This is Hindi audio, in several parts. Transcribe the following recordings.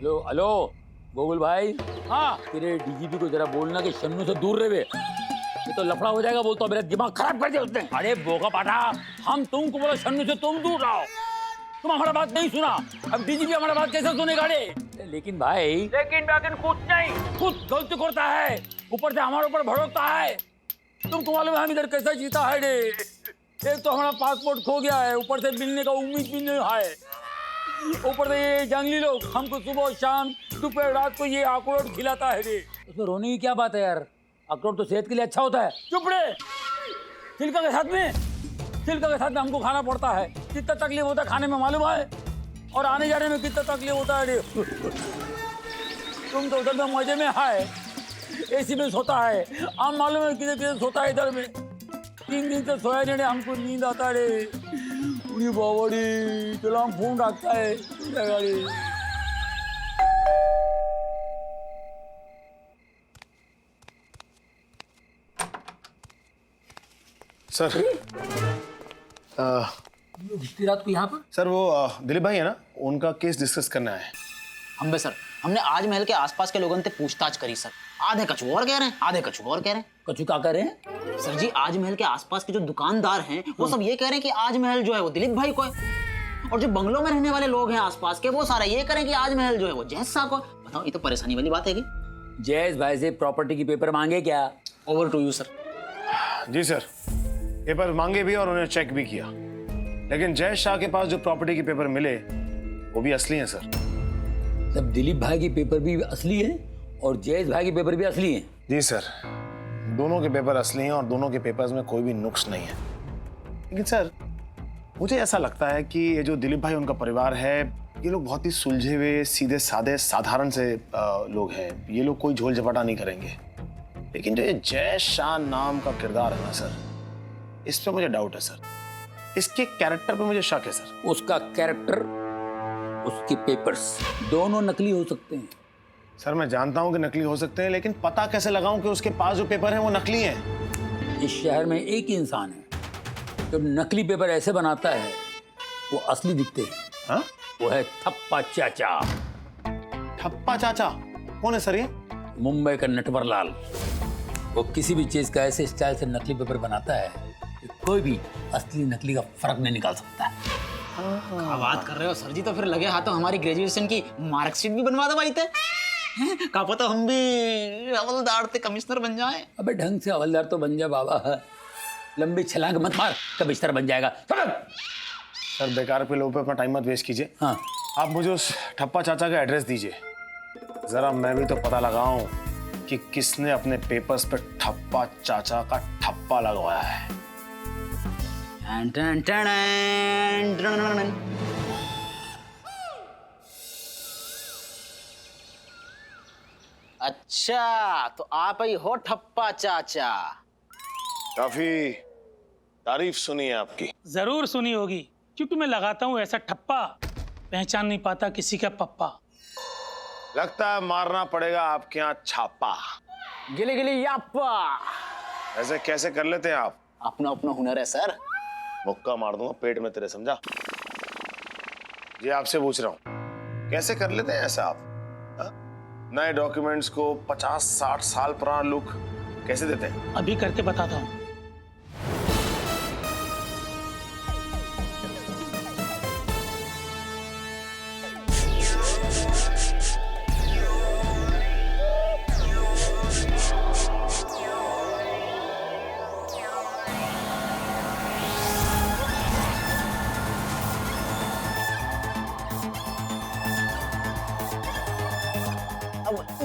हेलो हेलो गोकुल भाई। हाँ, तेरे डीजीपी को जरा बोलना कि शन्नू से दूर रहे, ये तो लफड़ा हो जाएगा। बोलता मेरा दिमाग खराब कर दिया उसने। अरे बोका पाठा, हम तुमको बोला शन्नू से तुम दूर रहो, तुम हमारा बात नहीं सुना। अब डीजीपी हमारा बात कैसे सुनेगा रे? लेकिन भाई, लेकिन कुछ नहीं, खुद गलती करता है, ऊपर से हमारे ऊपर भड़कता है। तुमको मालूम है हम इधर कैसा जीता है रे? एक तो हमारा पासपोर्ट खो गया है, ऊपर से मिलने का उम्मीद भी नहीं है, ऊपर से ये जंगली लोग हमको सुबह शाम दोपहर रात को ये अखरोट खिलाता है रे। उसमें रोने की क्या बात है यार? अखरोट तो सेहत के लिए अच्छा होता है। चुप रे, छिलका के साथ में हमको खाना पड़ता है। कितना तकलीफ होता है खाने में मालूम है, और आने जाने में कितना तकलीफ होता है रे। तुम तो उधर में मजे में है, एसी में सोता है, हम मालूम है किधर किधर सोता है। इधर में 3 दिन से सोया नहीं, हमको नींद आता रे। पूरी बावड़ी चलो हम फोन रखता है गाड़ी। सर इतनी रात को यहाँ पर? सर वो दिलीप भाई है ना, उनका केस डिस्कस करना है। हम सर, हमने आज महल के आसपास के लोगों से पूछताछ करी सर। आधे कछु और कह रहे हैं, आधे कछु और कह रहे हैं। कछु क्या कह रहे हैं? सर जी, आज महल के आसपास के जो दुकानदार हैं वो सब ये कह रहे हैं कि आज महल जो है वो दिलीप भाई को है, और जो बंगलों में रहने वाले लोग हैं आसपास के वो सारे ये कह रहे हैं कि आज महल जो है वो जयेश साहब को है। बताओ, ये तो परेशानी वाली बात है कि जयेश भाई से प्रॉपर्टी की पेपर मांगे क्या? Over to you sir. जी सर, पेपर मांगे भी और उन्हें चेक भी किया, लेकिन जय शाह के पास जो प्रॉपर्टी के पेपर मिले वो भी असली हैं सर। तब दिलीप भाई की पेपर भी असली है और जयेश भाई के पेपर भी असली हैं? जी सर, दोनों के पेपर असली हैं और दोनों के पेपर्स में कोई भी नुक्स नहीं है। लेकिन सर, मुझे ऐसा लगता है कि ये जो दिलीप भाई उनका परिवार है, ये लोग बहुत ही सुलझे हुए, सीधे साधे, साधारण से लोग हैं। ये लोग कोई झोल झपाटा नहीं करेंगे। लेकिन जो ये जय शाह नाम का किरदार है ना सर, इस पे मुझे डाउट है सर। इसके कैरेक्टर पे मुझे शक है सर। उसका कैरेक्टर, उसके पेपर्स दोनों नकली हो सकते हैं। सर मैं जानता हूं कि नकली हो सकते हैं, लेकिन पता कैसे लगाऊं कि उसके पास जो पेपर हैं वो नकली हैं? इस शहर में एक ही इंसान है जो नकली पेपर ऐसे बनाता है वो असली दिखते हैं। हाँ? वो है थप्पा चाचा। ठप्पा चाचा कौन है सर ये? मुंबई का नटवर लाल। वो किसी भी चीज का ऐसे स्टाइल से नकली पेपर बनाता है कि कोई भी असली नकली का फर्क नहीं निकाल सकता है। क्या बात कर रहे हो सर जी? तो फिर लगे हाथों हमारी ग्रेजुएशन की मार्कशीट भी बनवा दो भाई थे। क्या पता हम भी हवलदार से कमिश्नर बन जाएं। अबे ढंग से हवलदार तो बन जा बाबा, लंबी छलांग मत मार, कमिश्नर बन जाएगा। सर बेकार पे लोगों पे अपना टाइम मत वेस्ट कीजिए। हाँ, आप मुझे उस ठप्पा चाचा का एड्रेस दीजिए, जरा मैं भी तो पता लगाऊं कि किसने अपने पेपर्स पे ठप्पा चाचा का ठप्पा लगवाया है। टन टन टन टन टन। अच्छा, तो आप ही हो ठप्पा चाचा? काफी तारीफ सुनी है आपकी। जरूर सुनी होगी, क्योंकि मैं लगाता हूँ ऐसा ठप्पा, पहचान नहीं पाता किसी का पप्पा। लगता है मारना पड़ेगा आपके यहाँ छापा। गिली गिली याप्पा। ऐसे कैसे कर लेते हैं आप? अपना अपना हुनर है सर। मुक्का मार दूंगा पेट में तेरे, समझा? ये आपसे पूछ रहा हूँ, कैसे कर लेते हैं ऐसा आप? हा? नए डॉक्यूमेंट्स को 50-60 साल पुराना लुक कैसे देते हैं? अभी करके बताता हूँ।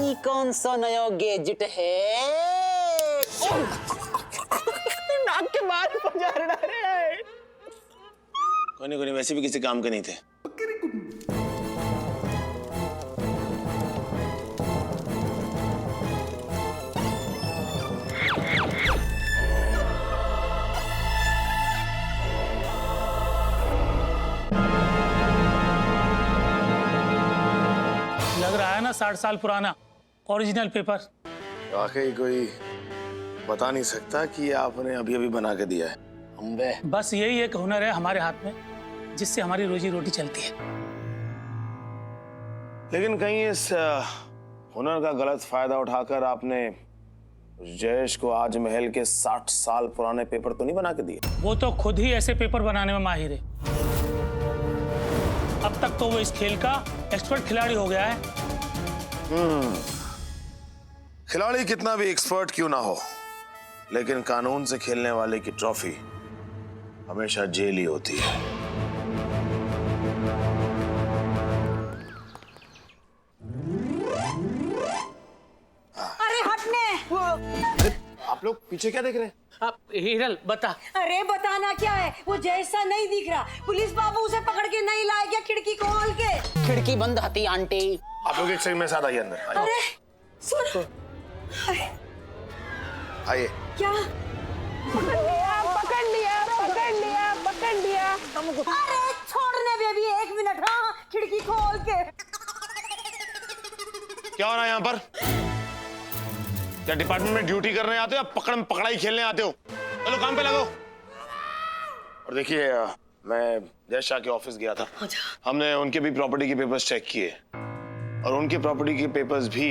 ई कौन सा नया गैजेट है? नाक के बाल पहुंचा रहा है। कोई नहीं, वैसे भी किसी काम के नहीं थे। लग रहा है ना 60 साल पुराना ओरिजिनल पेपर। वाकई कोई बता नहीं सकता कि ये आपने अभी अभी बना के दिया है। अम्बे, बस यही एक हुनर है हमारे हाथ में जिससे हमारी रोजी रोटी चलती है। लेकिन कहीं इस हुनर का गलत फायदा उठाकर आपने जयेश को आज महल के 60 साल पुराने पेपर तो नहीं बना के दिए? वो तो खुद ही ऐसे पेपर बनाने में माहिर है। अब तक तो वो इस खेल का एक्सपर्ट खिलाड़ी हो गया है। खिलाड़ी कितना भी एक्सपर्ट क्यों ना हो, लेकिन कानून से खेलने वाले की ट्रॉफी हमेशा जेल ही होती है। अरे हटने। आप लोग पीछे क्या देख रहे हैं? अब हिरल बता। अरे बताना क्या है, वो जैसा नहीं दिख रहा। पुलिस बाबू उसे पकड़ के नहीं लाए क्या खिड़की खोल के? खिड़की बंद हती आंटी। आप लोग एक सेकंड में साथ आइए अंदर। आइए। अरे सुन। आइए। क्या? पकड़ लिया। अरे छोड़ने बेबी, 1 मिनट। हाँ, खिड़की खोल के। क्या हो रहा है यहाँ पर? क्या डिपार्टमेंट में ड्यूटी करने आते हो या पकड़म पकड़ाई खेलने आते हो? चलो काम पे लगो। और देखिए, मैं जय शाह के ऑफिस गया था। हमने उनके भी प्रॉपर्टी के पेपर्स चेक किए और उनके प्रॉपर्टी के पेपर्स भी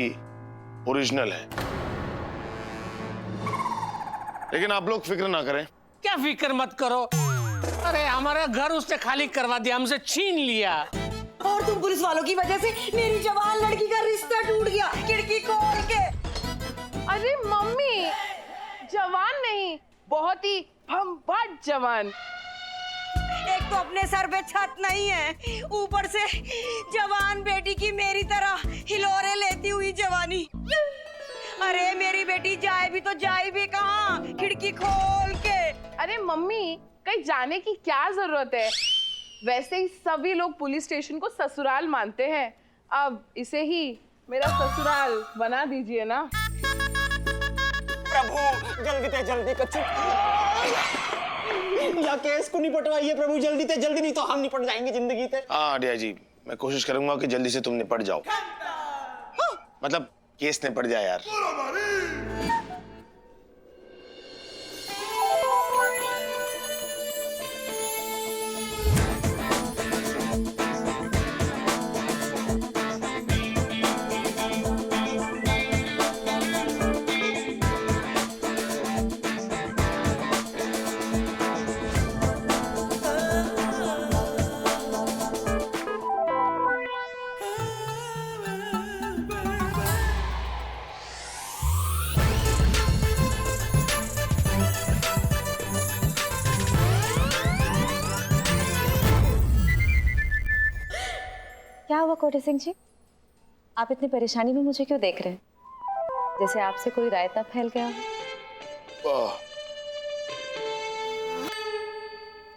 ओरिजिनल हैं। लेकिन आप लोग फिक्र ना करें। क्या फिक्र मत करो। अरे हमारा घर उसने खाली करवा दिया, हमसे छीन लिया। और तुम पुलिस वालों की वजह से मेरी जवान लड़की का रिश्ता टूट गया खिड़की खोल के। अरे मम्मी, जवान नहीं, बहुत ही भम्बाट जवान। एक तो अपने सर पे छत नहीं है, ऊपर से जवान बेटी की मेरी तरह हिलोरे लेती हुई जवानी। अरे मेरी बेटी जाए भी तो जाए भी कहाँ, खिड़की खोल के। अरे मम्मी, कहीं जाने की क्या जरूरत है? वैसे ही सभी लोग पुलिस स्टेशन को ससुराल मानते हैं। अब इसे ही मेरा ससुराल बना दीजिए ना। प्रभु जल्दी से जल्दी कच्चू या केस को निपटवाइए प्रभु, जल्दी से जल्दी, नहीं तो हम निपट जाएंगे जिंदगी से। हाँ डिया जी, मैं कोशिश करूंगा कि जल्दी से तुम निपट जाओ। मतलब केस निपट जाए यार। क्या हुआ कोटे सिंह जी, आप इतनी परेशानी में मुझे क्यों देख रहे हैं? जैसे आपसे कोई रायता फैल गया हो।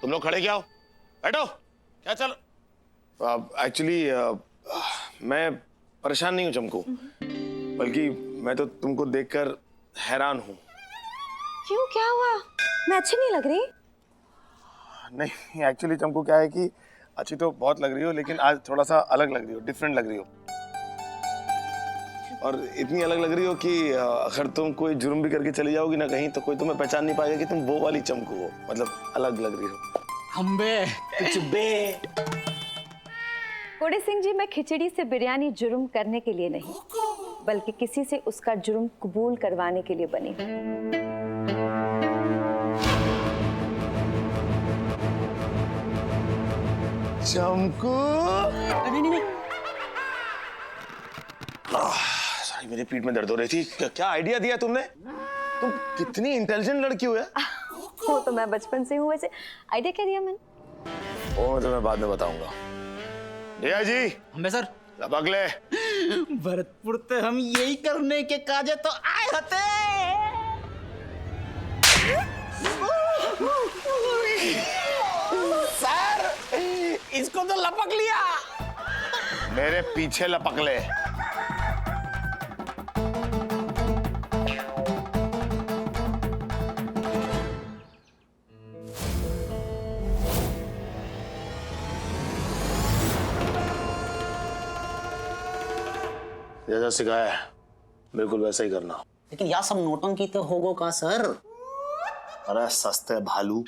तुम लोग खड़े क्या हो? बैठो। क्या चल? एक्चुअली मैं परेशान नहीं हूँ चमकू, बल्कि मैं तो तुमको देखकर हैरान हूँ। क्यों, क्या हुआ? मैं अच्छी नहीं लग रही? नहीं, एक्चुअली चमकू क्या है कि अच्छी तो बहुत लग रही हो, लेकिन आज थोड़ा सा अलग लग रही हो, डिफरेंट लग रही हो। और इतनी अलग लग रही हो कि अगर तुम कोई जुर्म भी करके चली जाओगी ना कहीं, तो कोई तुम्हें पहचान नहीं पाएगा कि तुम वो वाली चमकू हो। मतलब अलग लग रही हो। अम्बे कुछ बे। कोटे सिंह जी, मैं खिचड़ी से बिरयानी जुर्म करने के लिए नहीं, बल्कि किसी से उसका जुर्म कबूल करवाने के लिए बनी। चमकू, नहीं सॉरी, मेरी पीठ में दर्द हो रही थी। क्या आइडिया दिया तुमने? तुम कितनी इंटेलिजेंट लड़की हो यार। वो तो मैं बचपन से हूँ। वैसे आइडिया क्या दिया मैंने? वो मैं तुम्हें बाद में बताऊंगा। जया जी, अम्बे सर, अब अगले भरतपुर ते हम यही करने के काजे तो आए हते। सर, इसको तो लपक लिया। मेरे पीछे लपक ले। जैसा सिखाया है बिल्कुल वैसा ही करना। लेकिन यार सब नोटंकी तो होगो का सर। अरे सस्ते भालू,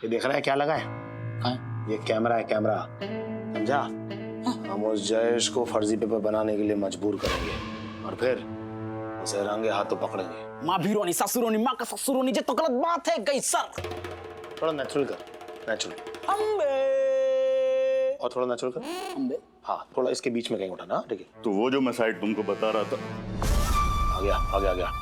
ये देख रहा है क्या लगा है? हाँ? ये कैमरा है, कैमरा, समझा? हम उस जयेश को फर्जी पेपर बनाने के लिए मजबूर करेंगे और फिर उसे रंगे हाथों पकड़ेंगे। माँ भीरोनी ससुरोनी माँ का ससुरोनी ये तो गलत बात है गई सर। थोड़ा नेचुरल कर, नेचुरल और थोड़ा नेचुरल कर। हाँ, थोड़ा इसके बीच में कहीं उठाना, ठीक है? तो वो जो मैं साइड तुमको बता रहा था, आ गया आ गया आ गया।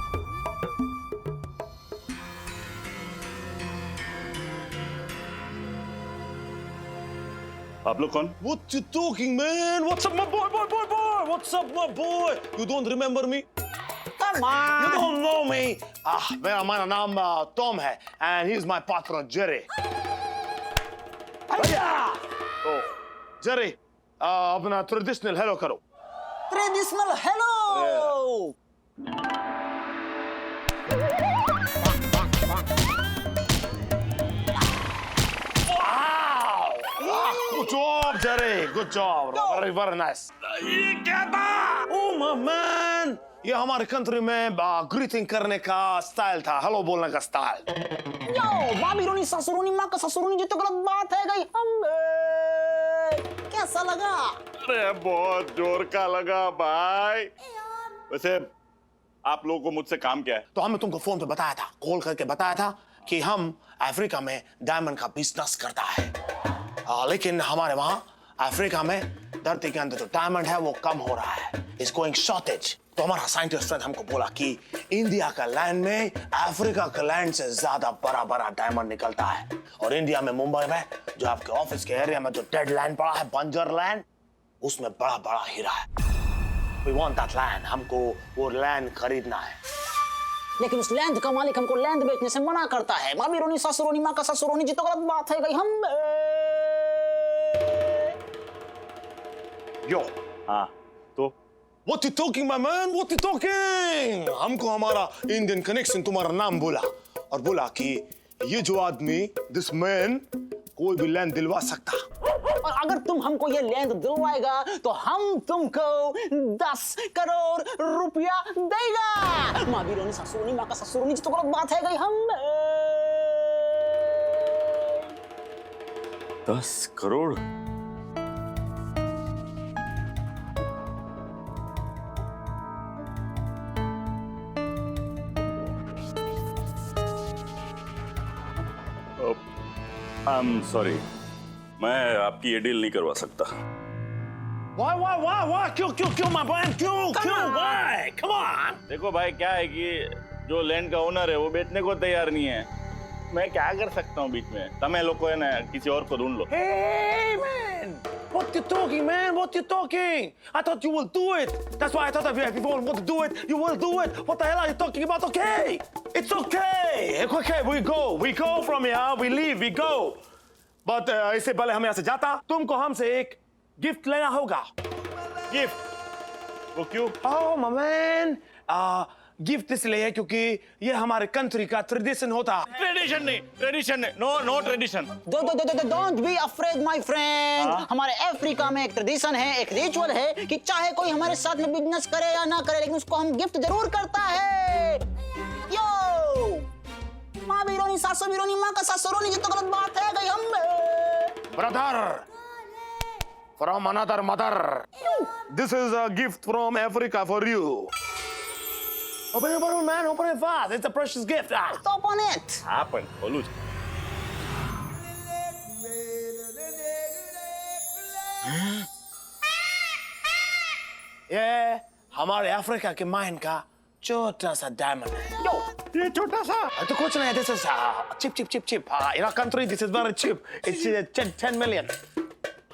आप लोग कौन? What you talking, man? What's up, my boy, boy? What's up, my boy? You don't remember me? Come on. You don't know me. मेरा नाम टॉम है and he's my partner Jerry. तो Jerry, अपना ट्रेडिशनल हेलो करो। Traditional hello. Good job, Jerry. Good job. Very, very nice. ये क्या था? Oh my man! ये हमारे कंट्री में ग्रीटिंग करने का स्टाइल था, हेलो बोलने का स्टाइल। यो, माँ भीरोनी ससुरोनी माँ का ससुरोनी ये तो गलत बात है गई। कैसा लगा? अरे बहुत जोर का लगा भाई। वैसे आप लोगों को मुझसे काम क्या है? तो हमने तुमको फोन पे बताया था, कॉल करके बताया था कि हम अफ्रीका में डायमंड का बिजनेस करता है। लेकिन हमारे वहां अफ्रीका में धरती के अंदर जो डायमंड है वो कम हो रहा है, इट्स गोइंग शॉर्टेज। तो हमारा साइंटिस्ट हमको बोला कि इंडिया का लैंड में अफ्रीका का लैंड से ज्यादा बड़ा बड़ा डायमंड निकलता है। और इंडिया में मुंबई में जो आपके ऑफिस के एरिया में जो डेड लैंड पड़ा है, बंजर लैंड, उसमें बड़ा बड़ा हीरा है। We want that land. हमको वो लैंड खरीदना है। लेकिन उस लैंड का मालिक हमको लैंड बेचने से मना करता है। माँ भीरोनी ससुरोनी माँ का ससुरोनी जी तो गलत बात है गई। हम यो, हाँ तो What you talking, my man? What you talking? हमको हमारा इंडियन कनेक्शन तुम्हारा नाम बोला और बोला कि ये जो आदमी, this man, कोई भी लैंड दिलवा सकता। और अगर तुम हमको ये लैंड दिलवाएगा तो हम तुमको 10 करोड़ रुपया देगा। माँ भीरोनी ससुरोनी माँ का ससुरोनी जी तो गलत बात है गई। हम 10 करोड़? I'm sorry, मैं आपकी ये डील नहीं करवा सकता। वाह क्यों my man? क्यों why? Come on! देखो भाई, क्या है कि जो लैंड का ओनर है वो बेचने को तैयार नहीं है। मैं क्या कर सकता हूँ बीच में? तमें लोग को है ना, किसी और को ढूंढ लो। Hey man! What you talking, man? What you talking? I thought you will do it. That's why I thought if you want to do it, you will do it. What the hell are you talking about? Okay, it's okay. Okay, we go from here. We leave, we go. But इससे पहले हम यहाँ से जाता, तुमको हमसे एक गिफ्ट लेना होगा। गिफ्ट? वो क्यों? Oh my man! गिफ्ट इसलिए है क्योंकि ये हमारे कंट्री का ट्रेडिशन होता है। ट्रेडिशन नहीं, no tradition. Don't be afraid my friend. हमारे अफ्रीका में एक ट्रेडिशन है, एक रिचुअल है कि चाहे कोई हमारे साथ में बिजनेस करे या ना करे, लेकिन उसको हम गिफ्ट जरूर करता है। यो, माँ भीरोनी सासू भीरोनी माँ का ससुरोनी जी तो गलत बात है गई। हम brother from another mother, This is a gift from Africa for you. Open it, man. Open it fast. It's a precious gift. stop on it. हाँ पण बोलू। ये हमारे अफ्रीका के माइन का छोटा सा डायमंड है। ये छोटा सा। तो कुछ नहीं, this is cheap. In our country this is very cheap. It's 10 million.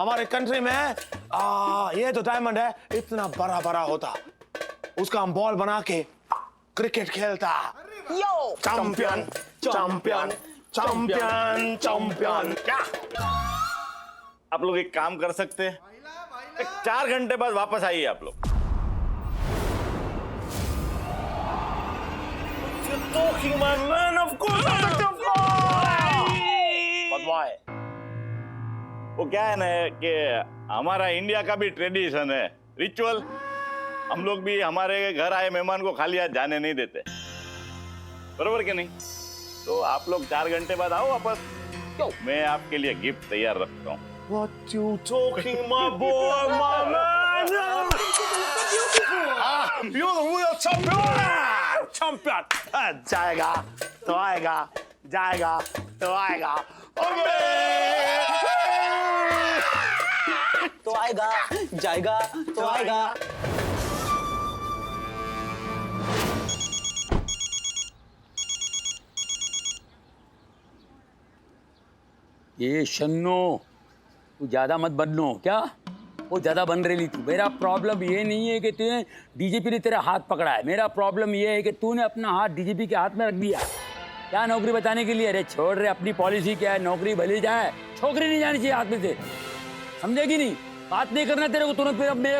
हमारे कंट्री में ये जो डायमंड है इतना बड़ा बड़ा होता, उसका हम बॉल बना के क्रिकेट खेलता। यो, चैंपियन क्या? आप लोग एक काम कर सकते हैं, 4 घंटे बाद वापस आइए आप लोग। Talking, my man. Of course. But why? वो क्या है ना कि हमारा इंडिया का भी ट्रेडिशन है, रिचुअल। हम लोग भी हमारे घर आए मेहमान को खाली हाथ जाने नहीं देते, बरोबर कि नहीं? तो आप लोग 4 घंटे बाद आओ वापस, मैं आपके लिए गिफ्ट तैयार रखता हूँ। What you talking, my boy, my man? You're the real champion! Champion! जाएगा तो आएगा, जाएगा तो आएगा। तो आएगा, जाएगा तो आएगा। ये शन्नो, तू ज्यादा मत बनो क्या? वो ज्यादा बन रही थी। मेरा प्रॉब्लम ये नहीं है कि तूने डीजीपी ने तेरा हाथ पकड़ा है, मेरा प्रॉब्लम ये है कि तूने अपना हाथ डीजीपी के हाथ में रख दिया। क्या नौकरी बताने के लिए? अरे छोड़ रहे, अपनी पॉलिसी क्या है, नौकरी भली जाए, छोकरी नहीं जानी चाहिए हाथ में से, समझेगी नहीं? बात नहीं करना तेरे को, तूने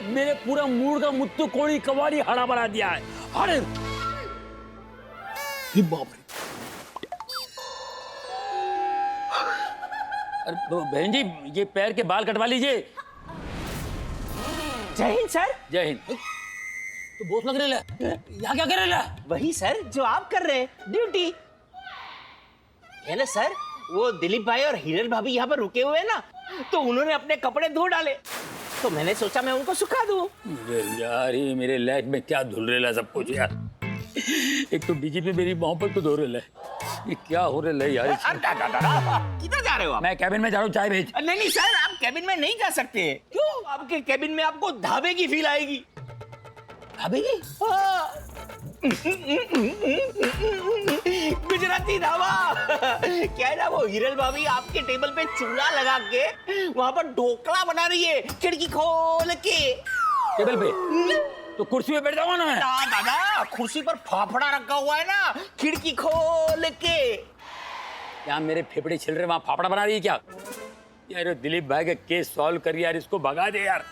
मेरे पूरा मूड का मुत्तु कोड़ी कवाड़ी हड़ा बना दिया है। अरे बाप रे, बहन जी ये पैर के बाल कटवा लीजिए। जय हिंद सर। जय हिंद। तो बहुत लग रहा है, यहाँ क्या कर रहा है? वही सर जो आप कर रहे हैं, ड्यूटी है ना सर। वो दिलीप भाई और हिरल भाभी यहाँ पर रुके हुए हैं ना, तो उन्होंने अपने कपड़े धो डाले, तो मैंने सोचा मैं उनको सुखा दूं। यार ये मेरे लाइफ में क्या धुल रहा है सब कुछ यार। एक तो डीजीपी मेरी मोहब्बत को धो रहा है, ये क्या हो रहा है यार? किधर जा रहे हो आप? मैं कैबिन में जा रहा हूँ, चाय भेज। नहीं सर, आप कैबिन में नहीं जा सकते। क्यों? आपके कैबिन में आपको ढाबे की फील आएगी। ढाबे की? गुजराती ढाबा। क्या है ना, वो हिरल भाभी आपके टेबल पे चूल्हा लगा के वहाँ पर ढोकला बना रही है, खिड़की खोल के। टेबल पे? तो कुर्सी पे बैठ जाऊंगा ना मैं। दादा, कुर्सी पर फाफड़ा रखा हुआ है ना, खिड़की खोल के। क्या मेरे फेफड़े छिल रहे, वहाँ फाफड़ा बना रही है क्या? यार दिलीप भाई का केस सॉल्व कर यार, इसको भगा दे यार।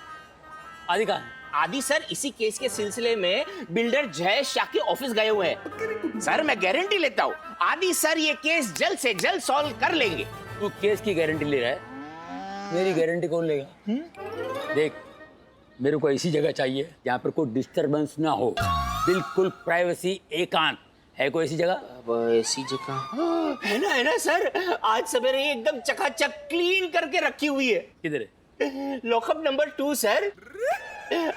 आदि कहाँ? आदि सर इसी केस के सिलसिले में बिल्डर जय शाह के ऑफिस गए हुए हैं। सर मैं गारंटी लेता हूँ, आदि सर ये केस जल्द से जल्द सॉल्व कर लेंगे। तू केस की गारंटी ले रहा है? मेरी गारंटी कौन लेगा? देख, मेरे को ऐसी जगह चाहिए जहाँ पर कोई डिस्टरबेंस ना हो, बिल्कुल प्राइवेसी, एकांत। है कोई ऐसी जगह? ऐसी जगह है ना सर। आज सवेरे एकदम चकाचक क्लीन करके रखी हुई है। किधर है? लॉकअप नंबर 2 सर,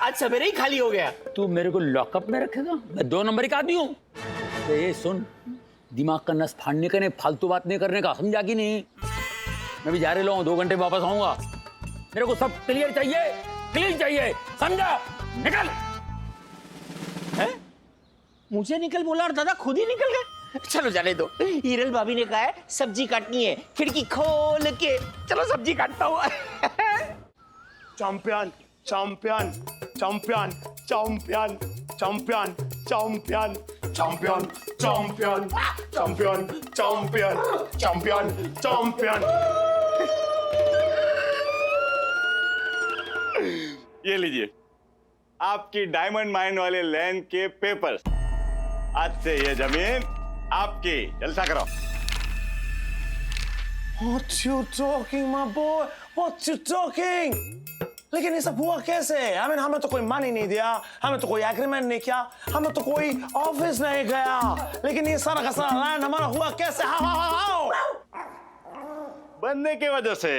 आज सवेरे ही खाली हो गया। तू मेरे को लॉकअप में रखेगा? मैं 2 नंबर का आदमी हूँ। तो ये सुन, दिमाग का नस फाड़ने का नहीं, फालतू बात नहीं करने का, समझा कि नहीं? मैं भी जा रहा हूँ, 2 घंटे में वापस आऊंगा। मेरे को सब क्लियर चाहिए, क्लीन चाहिए, समझा? निकल। है? मुझे निकल बोला और दादा खुद ही निकल गए। चलो जाने दो, हिरल भाभी ने कहा है सब्जी काटनी है, खिड़की खोल के। चलो सब्जी काटता हूँ। Champion champion champion champion champion champion champion champion champion champion champion champion. ये लीजिए आपकी डायमंड माइन वाले लैंड के पेपर्स। आज से ये जमीन आपकी, जलसा करो। What you talking, my boy? What you talking? लेकिन ये सब हुआ कैसे? हमें तो कोई मनी नहीं दिया, हमें तो कोई एग्रीमेंट नहीं किया, हमें तो कोई ऑफिस नहीं गया, लेकिन ये सारा का सारा लैंड हमारा हुआ कैसे? हाउ? बनने की वजह से।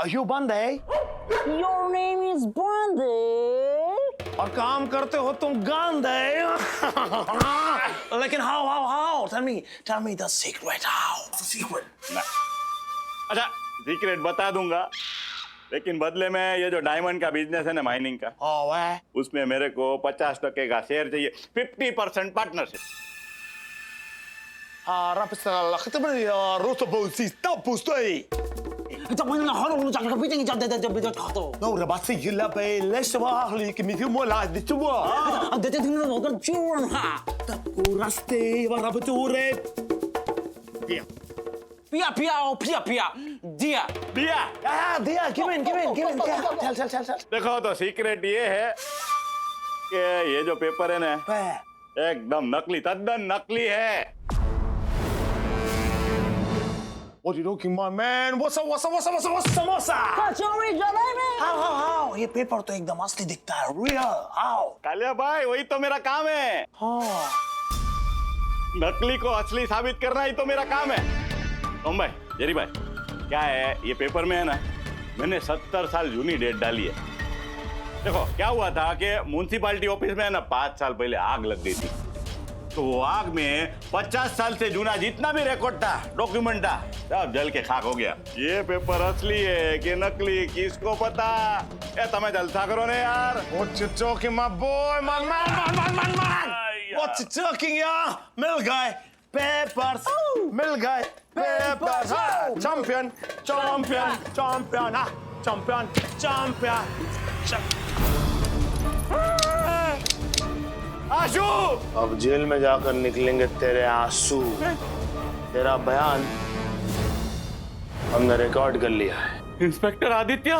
You बंद है? Your name is Bande. और काम करते हो तुम गांधे। लेकिन how? Tell me the secret. How? The secret. अच्छा सीक्रेट बता दूंगा, लेकिन बदले में ये जो डायमंड का बिजनेस है ना, माइनिंग का, उसमें मेरे को 50% का शेयर चाहिए, 50% पार्टनरशिप। चल। देखो तो सीक्रेट ये है कि ये जो पेपर है ना, एकदम नकली, तद्दन नकली है। What you looking, my man? What's up? Samosa? Kachori jalebi. How? ये पेपर तो एकदम असली दिखता है, real. How? कालिया भाई, वही तो मेरा काम है। हाँ। नकली को असली साबित करना ही तो मेरा काम है। ओम भाई, जेरी भाई, क्या है ये पेपर में है ना, मैंने 70 साल जूनी डेट डाली है। देखो क्या हुआ था कि म्यूनसिपालिटी ऑफिस में ना 5 साल पहले आग लग गई थी। तो वो आग में 50 साल से जूना जितना भी रिकॉर्ड था, डॉक्यूमेंट था, सब जल के खाक हो गया। ये पेपर असली है कि नकली किसको पता? ए तमें जलसा करो ने यार। What you talking, my boy? Man. What you talking, yeah? मिल गए पेपर्स, मिल गए papers. Champion, champion, champion, champion, champion. Ashu! अब जेल में जाकर निकलेंगे तेरे आंसू। तेरा बयान हमने रिकॉर्ड कर लिया है। इंस्पेक्टर आदित्य,